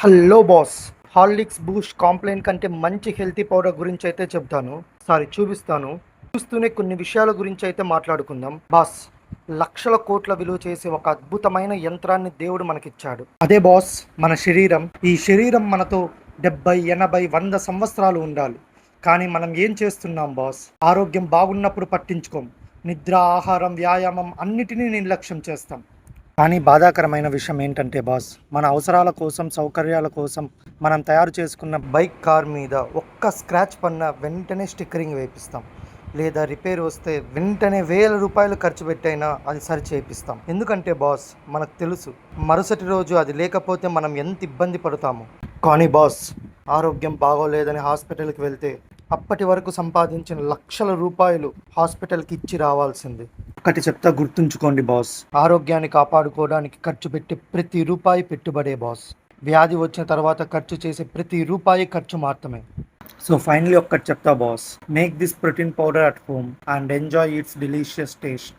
Hello boss. Horlicks Boost complaint కంటే మంచి healthy powder గురించి అయితే చెప్తాను. చూపిస్తాను. చూస్తూనే కొన్ని విషయాల గురించి అయితే మాట్లాడుకుందాం బాస్. లక్షల కోట్ల విలువ చేసే ఒక అద్భుతమైన యంత్రాన్ని దేవుడు మనకిచ్చాడు. అదే బాస్, మన శరీరం. ఈ శరీరం మనతో 70, 80, 100 సంవత్సరాలు ఉండాలి. కానీ మనం ఏం చేస్తున్నాం బాస్? ఆరోగ్యం బాగున్నప్పుడు పట్టించుకోం. నిద్ర, ఆహారం, వ్యాయామం అన్నిటినీ నిర్లక్ష్యం చేస్తాం. కానీ బాధాకరమైన విషయం ఏంటంటే బాస్, మన అవసరాల కోసం, సౌకర్యాల కోసం మనం తయారు చేసుకున్న బైక్, కార్ మీద ఒక్క స్క్రాచ్ పడిన వెంటనే స్టిక్కరింగ్ వేపిస్తాం. లేదా రిపేర్ వస్తే వెంటనే వేల రూపాయలు ఖర్చు పెట్టైనా అది సరి చేపిస్తాం. ఎందుకంటే బాస్, మనకు తెలుసు మరుసటి రోజు అది లేకపోతే మనం ఎంత ఇబ్బంది పడతాము. కానీ బాస్, ఆరోగ్యం బాగోలేదని హాస్పిటల్కి వెళ్తే అప్పటి వరకు సంపాదించిన లక్షల రూపాయలు హాస్పిటల్కి ఇచ్చి రావాల్సింది. ఒకటి చెప్తా, గుర్తుంచుకోండి బాస్. ఆరోగ్యాన్ని కాపాడుకోవడానికి ఖర్చు పెట్టే ప్రతి రూపాయి పెట్టుబడే బాస్. వ్యాధి వచ్చిన తర్వాత ఖర్చు చేసే ప్రతి రూపాయి ఖర్చు మాత్రమే. సో ఫైనలీ ఒక్కటి చెప్తా boss, make this protein powder at home and enjoy it's delicious taste.